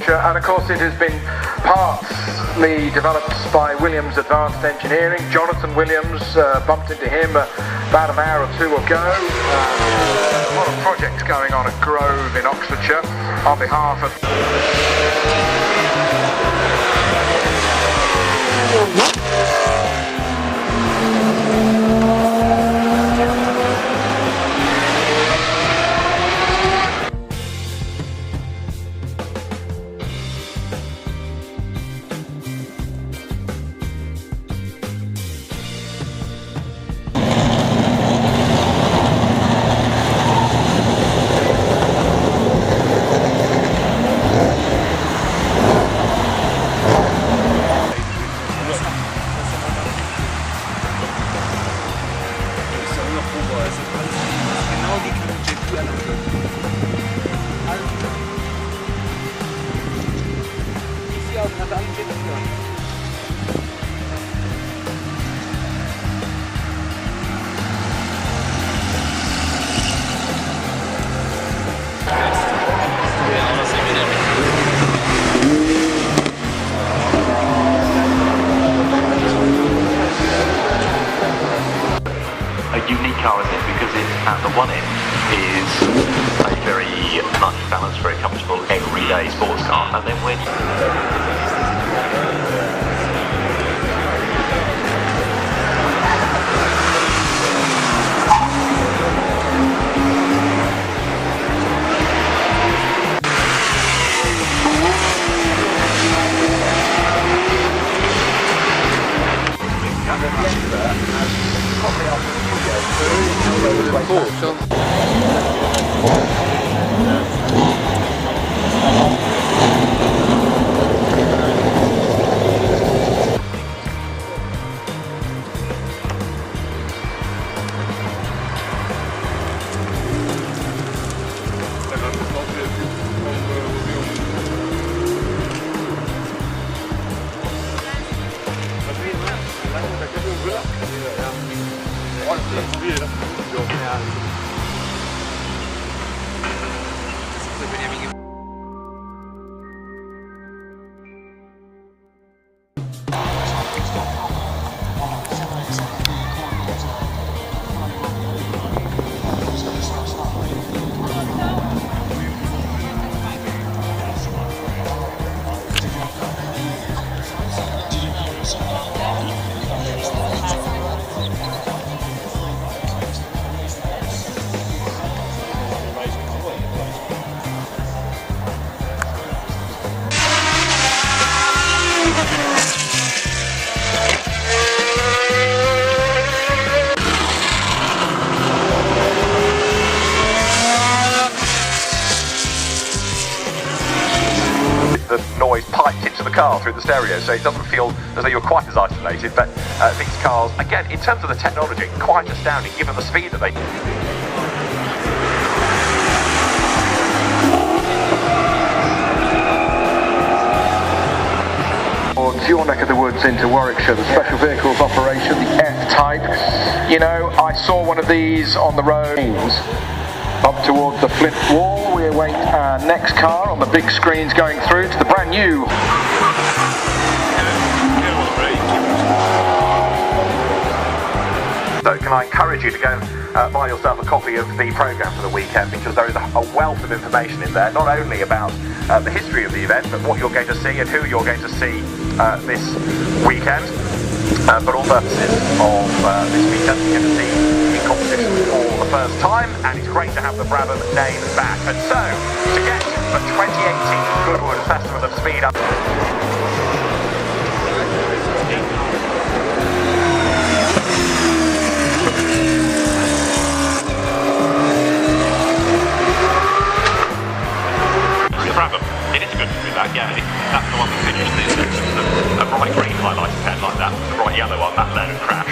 And of course it has been partly developed by Williams Advanced Engineering. Jonathan Williams, bumped into him about an hour or two ago. A lot of projects going on at Grove in Oxfordshire on behalf of... unique car, isn't it? Because it, at the one end, is a very nice balanced, very comfortable everyday sports car, and then when the noise piped into the car through the stereo, so it doesn't feel as though you're quite as isolated. But these cars, again, in terms of the technology, quite astounding given the speed that they... Towards your neck of the woods into Warwickshire, the Special Vehicles Operation, the F-Type. You know, I saw one of these on the road. Up towards the Flint Wall, we await our next car on the big screens going through to the brand new. So can I encourage you to go and buy yourself a copy of the programme for the weekend, because there is a wealth of information in there, not only about the history of the event, but what you're going to see and who you're going to see this weekend. But all purposes of this weekend, you're going to see in competition for the first time, and it's great to have the Brabham name back. And so, to get the 2018 Goodwood Festival of Speed up. The Brabham, it is good to do that, yeah. That's the one that finished this section. A bright green highlighted pen like that, the bright yellow one, that led and crashed.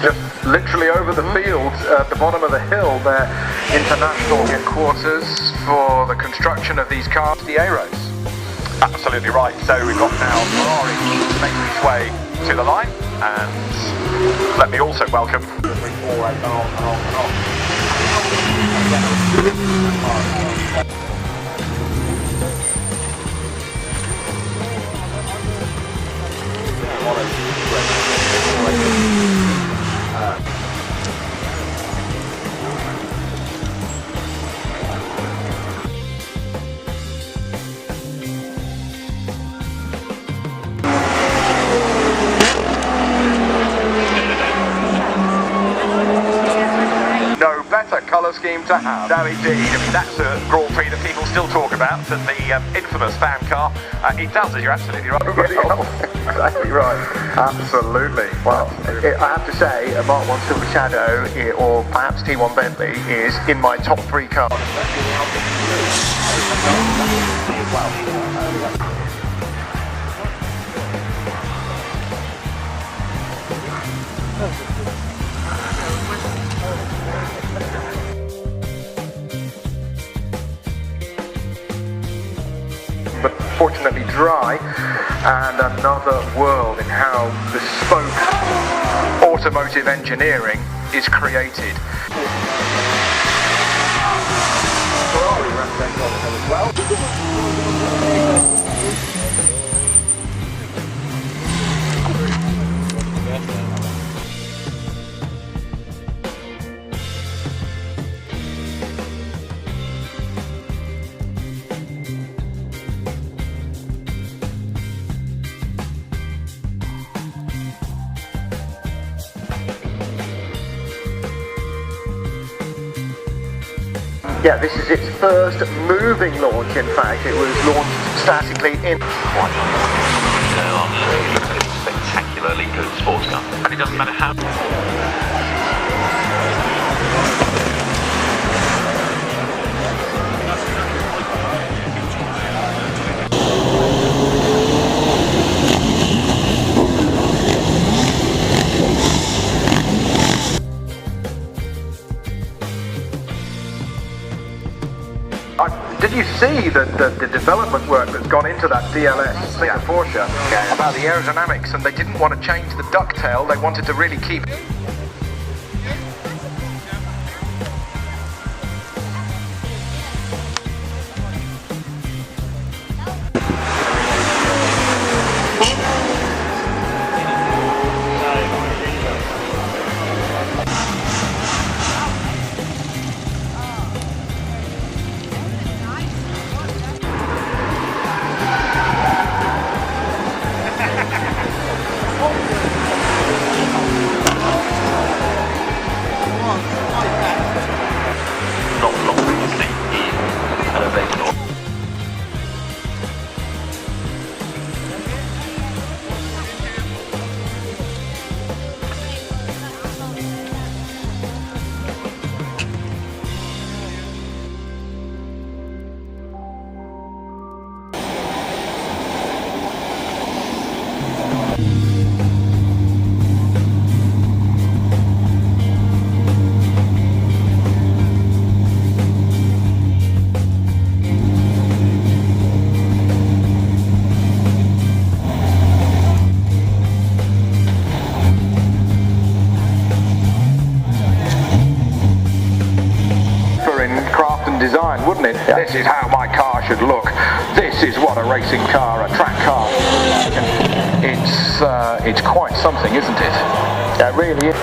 Just literally over the field at the bottom of the hill, their international headquarters for the construction of these cars, the Aeros. Absolutely right. So we've got now Ferrari making its way to the line, and let me also welcome. Better colour scheme to have. No, indeed. I mean, that's a Grand Prix that people still talk about, and the infamous fan car. It does, you're absolutely right. Exactly right. Absolutely. Well, I have to say, Mark 1 Silver Shadow, or perhaps T1 Bentley, is in my top 3 cars. But fortunately dry, and another world in how bespoke automotive engineering is created. Ferrari represents on the hill as well. Yeah, this is its first moving launch, in fact. It was launched statically in... Quite on a spectacularly good sports car. And it doesn't matter how... Did you see the development work that's gone into that DLS thing at Porsche about the aerodynamics, and they didn't want to change the ducktail, they wanted to really keep it. this is how my car should look. This is what a racing car, a track car. It's quite something, isn't it? It really is.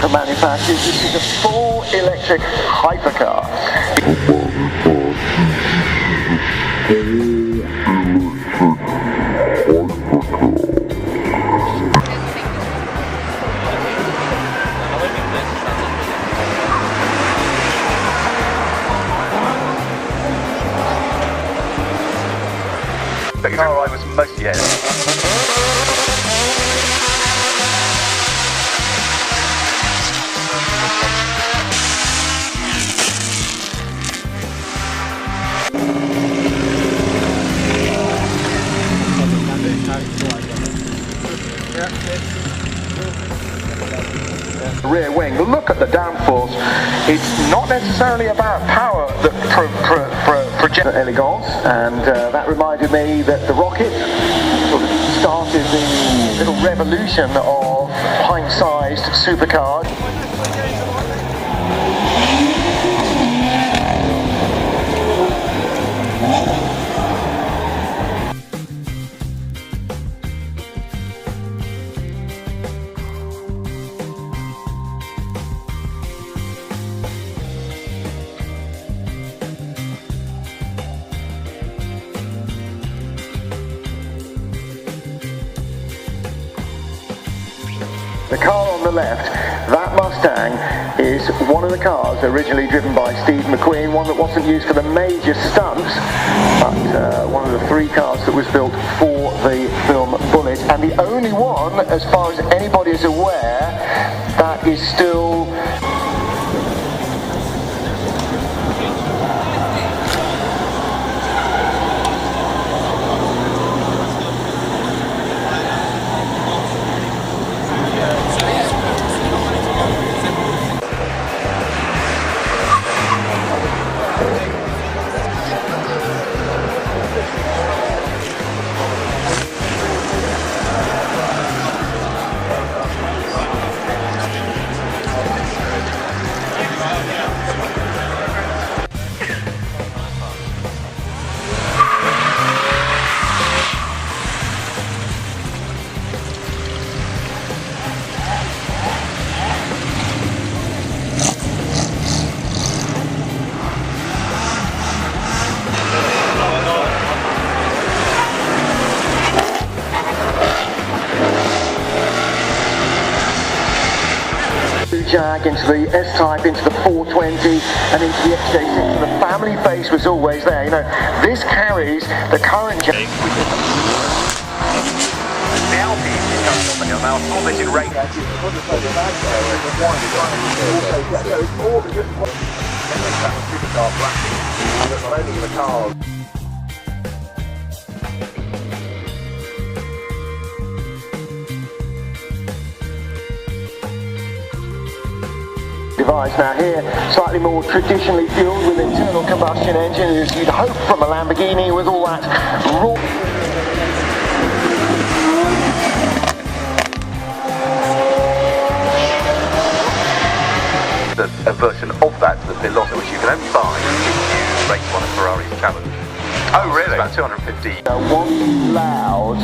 The manufacturers, this is a full electric hypercar. The car I was most, yes. Rear wing, look at the downforce. It's not necessarily about power that projects elegance, and that reminded me that the rocket sort of started the little revolution of pint-sized supercars. The car on the left, that Mustang, is one of the cars originally driven by Steve McQueen, one that wasn't used for the major stunts, but one of the 3 cars that was built for the film Bullet, and the only one, as far as anybody is aware, that is still... Jag into the S-Type, into the 420, and into the XJ6, and the family face was always there. You know, this carries the current... The Alpine is going on the hill now. I saw this in race. Supercar flashing, and not only the cars. Device. Now here, slightly more traditionally fueled with internal combustion engine, as you'd hope from a Lamborghini, with all that raw... A version of that, the Pilota, which you can only buy if you race one of Ferrari's Challenge. Oh really? It's about 250. One loud,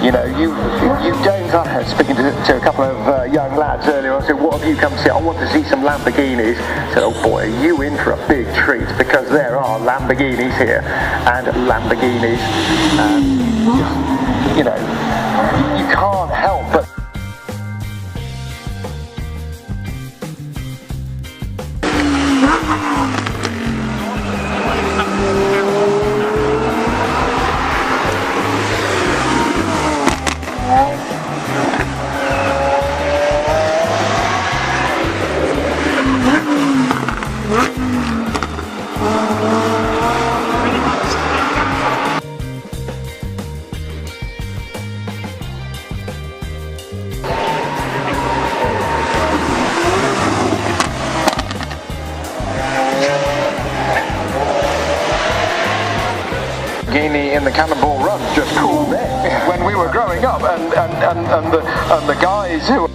you know, you don't, speaking to a couple of young lads earlier, I said, what have you come to see? I want to see some Lamborghinis. I said, oh boy, are you in for a big treat, because there are Lamborghinis here, and Lamborghinis, you know, you can't help but... in the Cannonball Run just cooled it when we were growing up, and the guys who are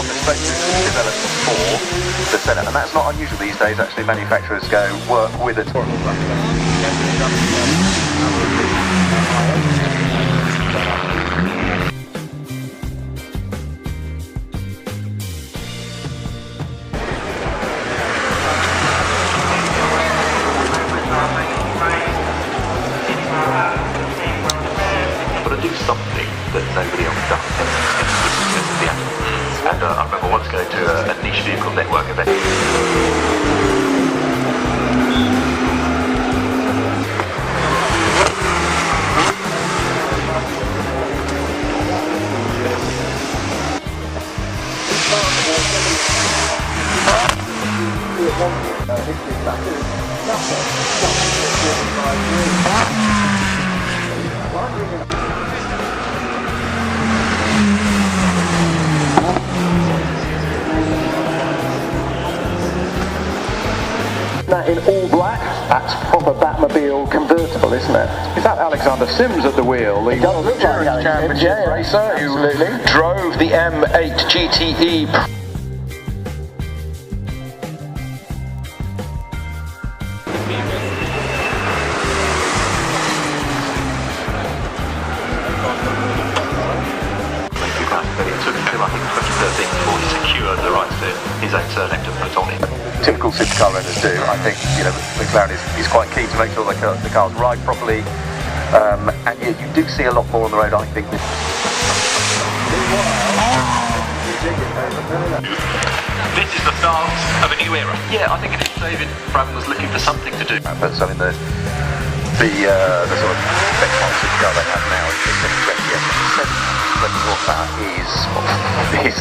bespoke developed for the Senate, and that's not unusual these days. Actually, manufacturers work with it. But I do something that nobody else does. And I remember once going to a niche vehicle network event. That in all black, that's proper Batmobile convertible, isn't it? Is that Alexander Sims at the wheel, the World Endurance Championship racer who drove the M8 GTE? But it took him, I think, 2013 before he secured the rights to his own surname to put on it. Typical supercar owners do. I think McLaren is quite keen to make sure the cars ride properly, and yet you do see a lot more on the road. I think. This is the start of a new era. Yeah, I think it is. David Braben was looking for something to do. But I mean the sort of benchmark supercar they have now is the 720 horsepower is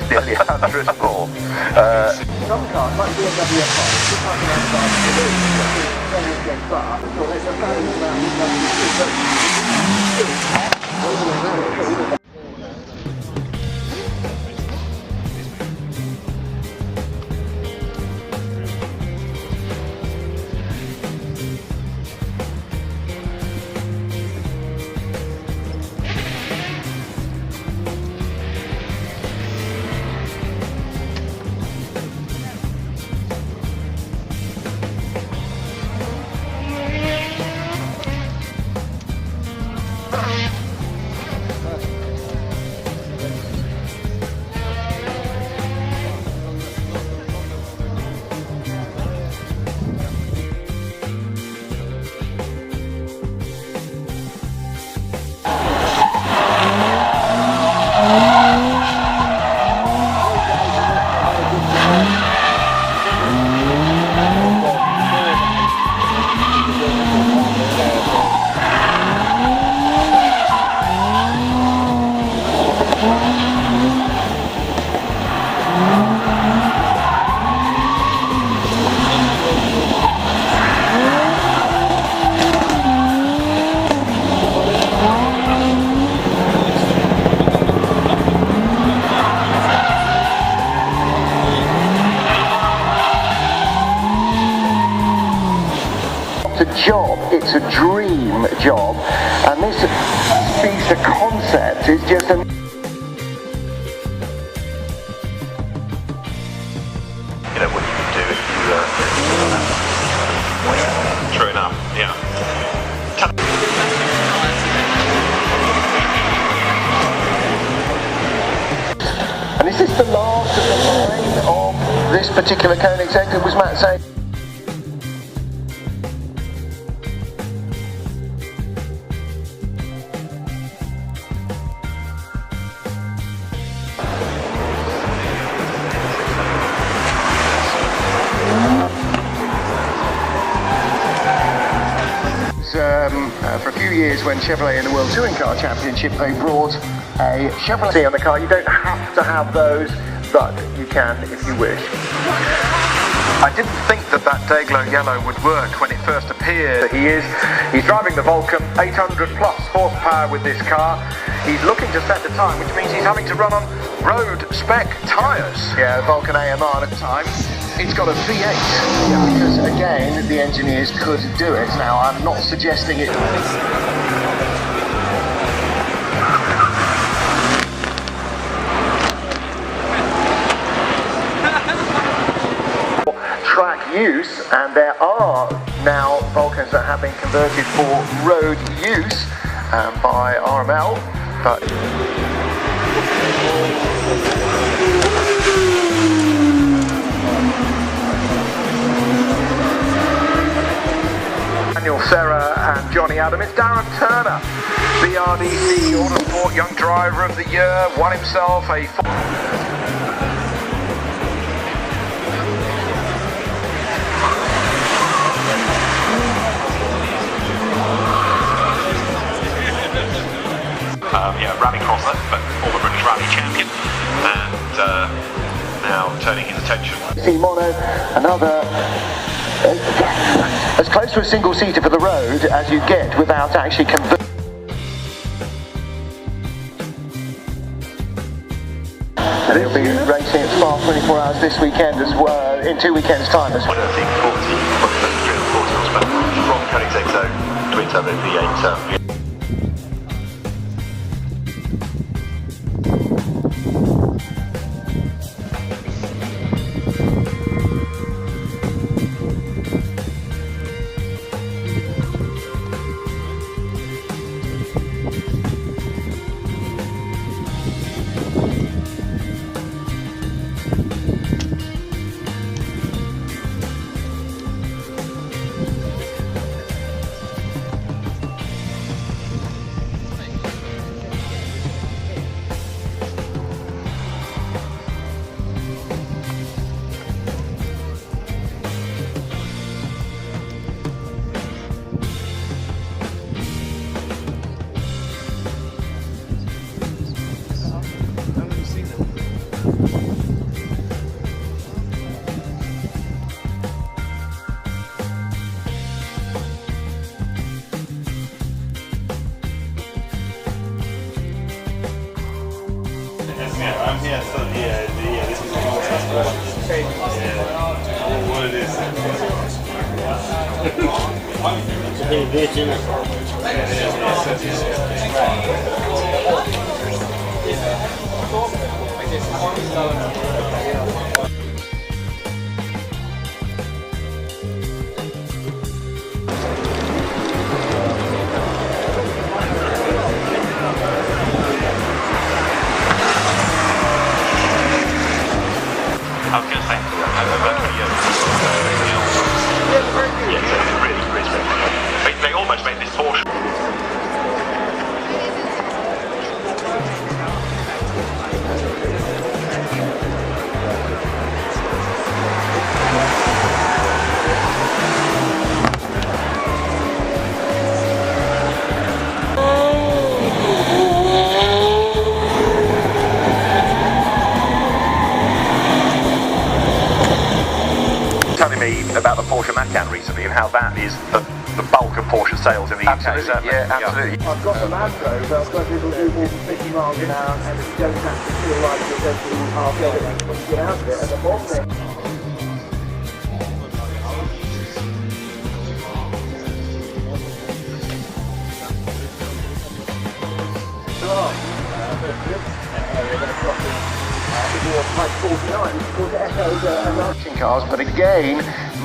nearly 100 more. Some cars, like BMW F5, job, it's a dream job, and this piece of concept is just an... You know what you can do if you true enough, yeah. And is this the last of the line of this particular Koenigsegg? Was Matt saying? for a few years when Chevrolet in the World Touring Car Championship, they brought a Chevrolet on the car. You don't have to have those, but you can if you wish. I didn't think that Dayglow Yellow would work when it first appeared. He's driving the Vulcan, 800 plus horsepower with this car. He's looking to set the time, which means he's having to run on road spec tyres. Yeah, Vulcan AMR at the time. It's got a V8, because again, the engineers could do it. Now, I'm not suggesting it. Track use, and there are now Vulcans that have been converted for road use by RML, but Daniel Serra and Johnny Adam. It's Darren Turner, BRDC Autosport Young Driver of the Year, won himself a rally crosser, but former British Rally champion, and now turning his attention. Mono, another as close to a single-seater for the road as you get without actually converting. And he'll be racing at Spa 24 Hours this weekend as well, in 2 weekends' time as well. 40 horsepower from Koenigsegg Exo twin turbo V8. I'm here, so yeah, this is what it is. It's a big bitch, isn't I was going to say, really, they almost made this Porsche. Telling me about the Porsche Macan recently and how that is the bulk of Porsche sales in the UK. Absolutely, yeah, absolutely. I've got the Land Rover, I've got people do more than 50 miles an hour, and you don't have to feel like you're going to lose half of it when you get out of it. And the bottom there. Cars, but again,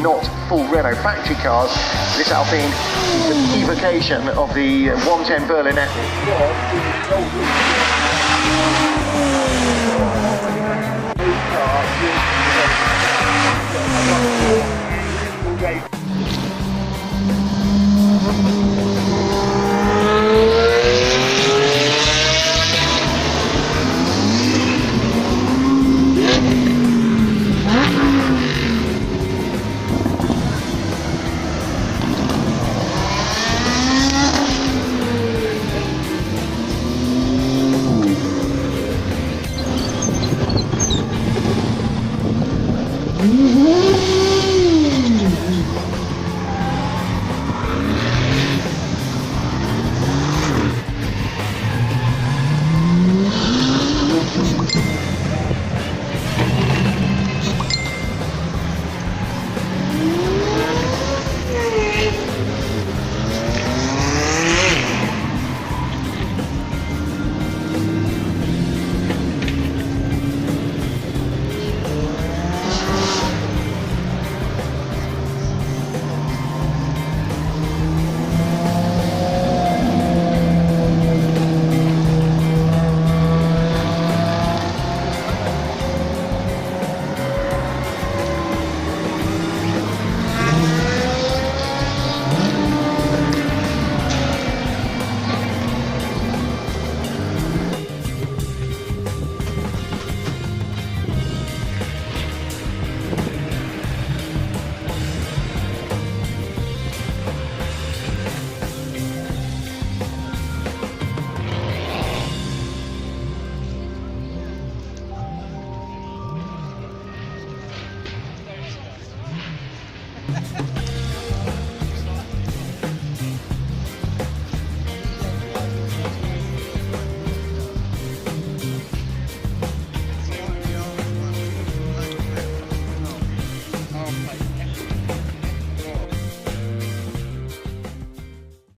not full Renault factory cars. This Alpine is an evocation of the 110 Berlinette.